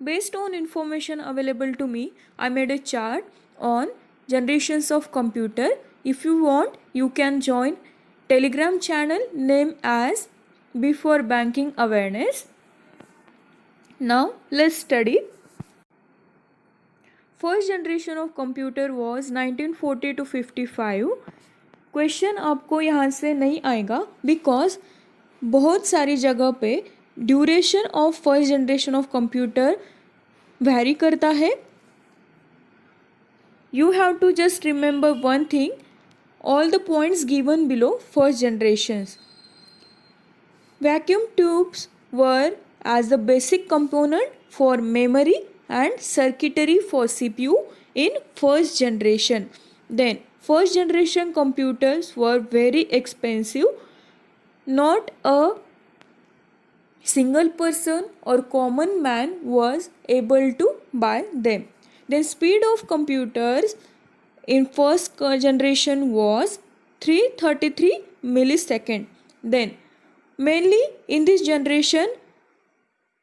Based on information available to me, I made a chart on generations of computer. If you want, you can join Telegram channel named as Before Banking Awareness. Now let's study. First generation of computer was 1940 to 55. Question आपको यहाँ से नहीं आएगा because बहुत सारी जगह पे duration of first generation of computer vary करता है. You have to just remember one thing, all the points given below first generations. Vacuum tubes were as the basic component for memory and circuitry for CPU in first generation. Then first generation computers were very expensive. Not a single person or common man was able to buy them. The speed of computers in first generation was 333 millisecond. Then mainly in this generation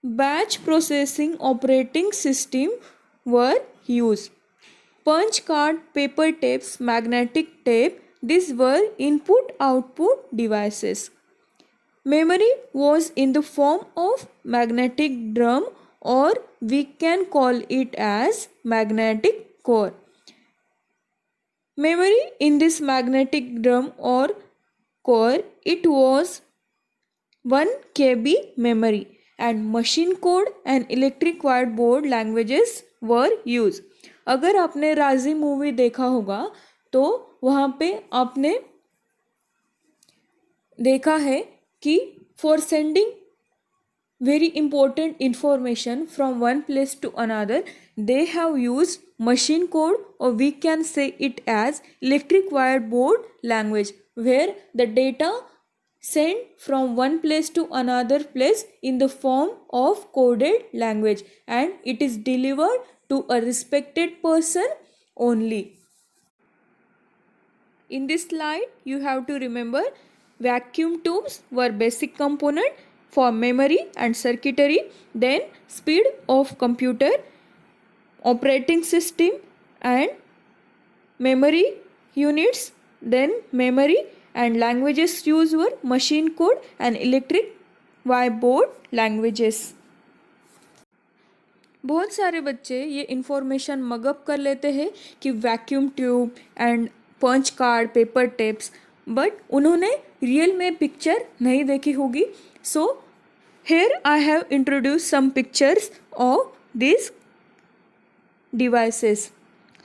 batch processing operating system were used. Punch card, paper tapes, magnetic tape, these were input output devices. Memory was in the form of magnetic drum, or we can call it as magnetic core. Memory in this magnetic drum or core, it was 1 KB memory, and machine code and electric wired board languages were used. अगर आपने राजी movie देखा होगा तो वहाँ पे आपने देखा है कि for sending very important information from one place to another, they have used machine code, or we can say it as electric wired board language, where the data sent from one place to another place in the form of coded language, and it is delivered to a respected person only. In this slide, you have to remember vacuum tubes were basic component for memory and circuitry, then speed of computer, operating system and memory units, then memory and languages used were machine code and electric board languages. बहुत सारे बच्चे ये information mug up कर लेते हैं कि vacuum tube and punch card, paper tapes, but उन्होंने real में पिक्चर नहीं देखी होगी. सो here I have introduced some pictures of these devices.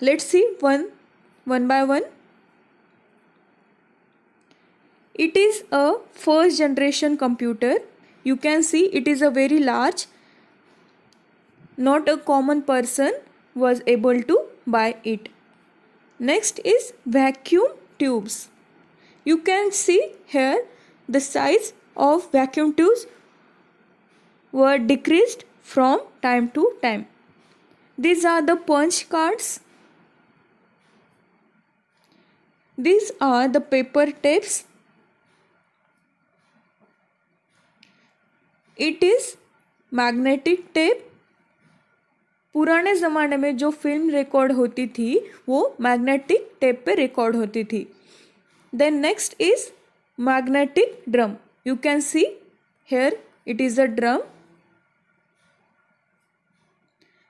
Let's see one by one. It is a first generation computer. You can see it is a very large. Not a common person was able to buy it. Next is vacuum tubes. You can see here the size of vacuum tubes were decreased from time to time. These are the punch cards. These are the paper tapes. It is magnetic tape. पुराने ज़माने में जो film record होती थी वो magnetic tape पे record होती थी. Then next is magnetic drum. You can see here it is a drum.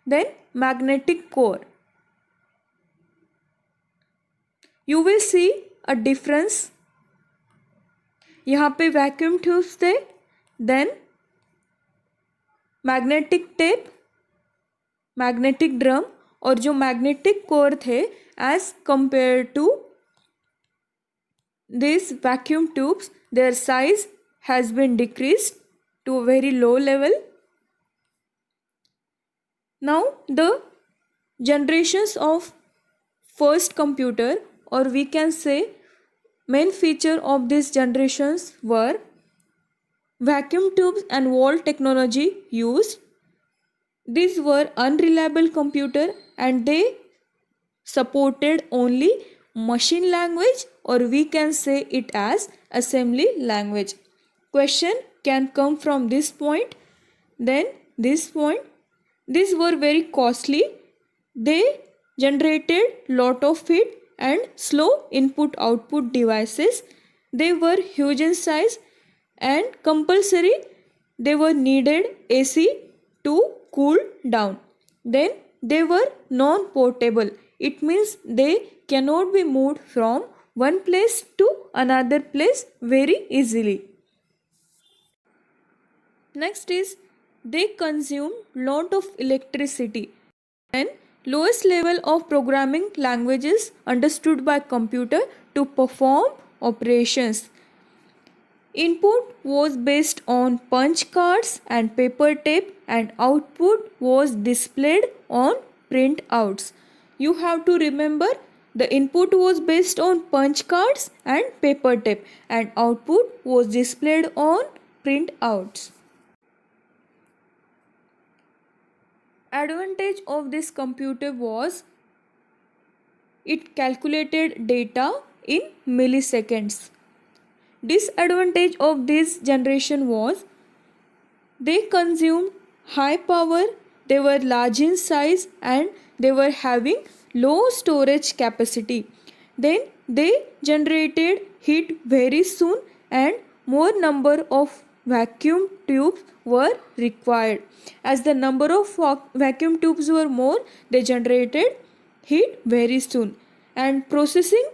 Then magnetic core. You will see a difference. यहाँ पे वैक्यूम ट्यूब्स थे, then magnetic tape, magnetic drum, और जो magnetic core थे as compare to this vacuum tubes, their size has been decreased to a very low level. Now the generations of first computer, or we can say main feature of these generations were vacuum tubes and wall technology used. These were unreliable computer and they supported only machine language, or we can say it as assembly language. Question can come from this point, then this point, These were very costly. They generated lot of heat and slow input output devices. They were huge in size and compulsory. They were needed AC to cool down. Then they were non-portable. It means they cannot be moved from one place to another place very easily. Next is they consume lot of electricity and lowest level of programming languages understood by computer to perform operations. Input was based on punch cards and paper tape and output was displayed on printouts. You have to remember the input was based on punch cards and paper tape and output was displayed on printouts. Advantage of this computer was it calculated data in milliseconds. Disadvantage of this generation was they consumed high power, they were large in size and they were having low storage capacity. Then they generated heat very soon and more number of vacuum tubes were required. As the number of vacuum tubes were more, they generated heat very soon and processing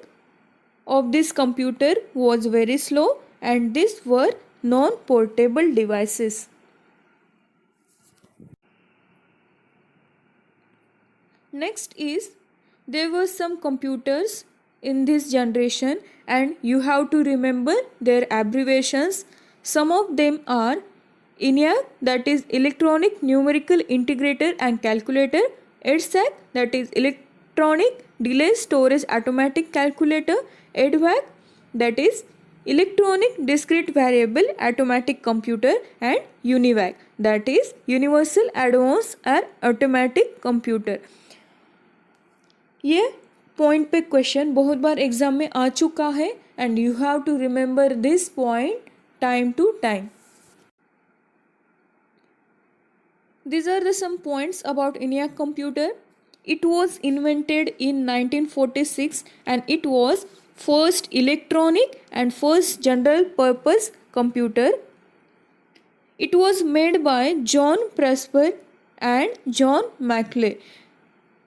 of this computer was very slow and these were non-portable devices. Next is there were some computers in this generation and you have to remember their abbreviations. Some of them are ENIAC, that is Electronic Numerical Integrator and Calculator, EDSAC, that is Electronic Delay Storage Automatic Calculator, EDVAC, that is Electronic Discrete Variable Automatic Computer, and UNIVAC, that is Universal Advanced or Automatic Computer. ये point पे question बहुत बार exam में आ चुका है and you have to remember this point time to time. These are the some points about ENIAC computer. It was invented in 1946 and it was first electronic and first general purpose computer. It was made by John Presper and John Maclay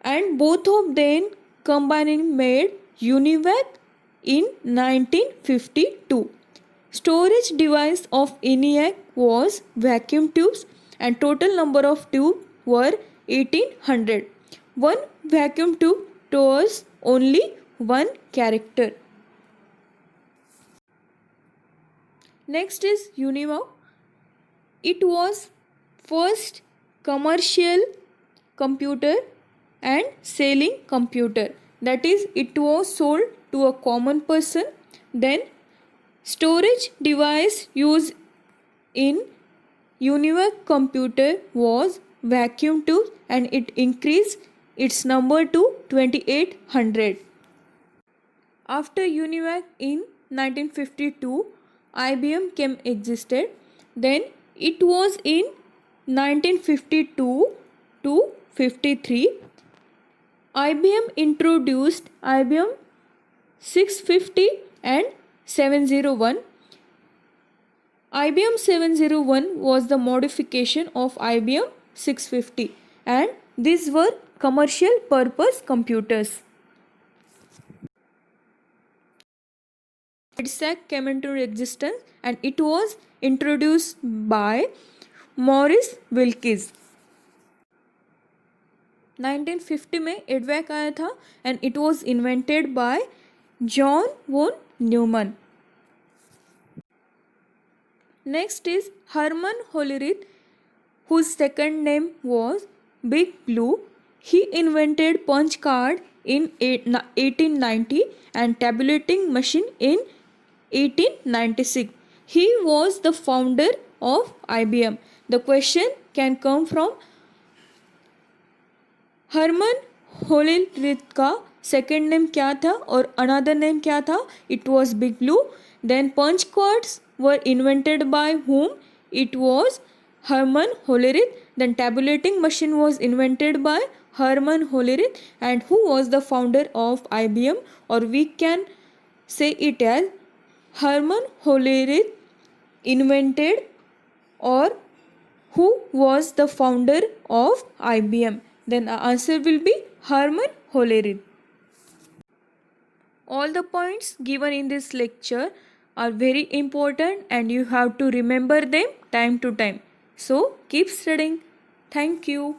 and both of them combined made UNIVAC in 1952. Storage device of ENIAC was vacuum tubes and total number of tubes were 1800. One vacuum tube stores only one character. Next is UNIVAC. It was first commercial computer and selling computer, that is it was sold to a common person. Then storage device used in UNIVAC computer was vacuum tube and it increased its number to 2800. After UNIVAC in 1952, IBM came existed. Then it was in 1952 to 53. IBM introduced IBM 650 and 701. IBM 701 was the modification of IBM 650 and these were commercial purpose computers. EDSAC came into existence and it was introduced by Maurice Wilkes. 1950 में EDVAC आया था and it was invented by John von Neumann. Next is Hermann Hollerith, whose second name was Big Blue. He invented punch card in 1890 and tabulating machine in 1896. He was the founder of IBM. The question can come from Harman होलिरिथ का second name क्या था और another name क्या था? It was big blue. Then punch cards were invented by whom? It was Hermann Hollerith. Then tabulating machine was invented by Herman Hollerith, and who was the founder of IBM, or we can say it as Herman Hollerith invented, or who was the founder of IBM. Then the answer will be Herman Hollerith. All the points given in this lecture are very important and you have to remember them time to time. So keep studying. Thank you.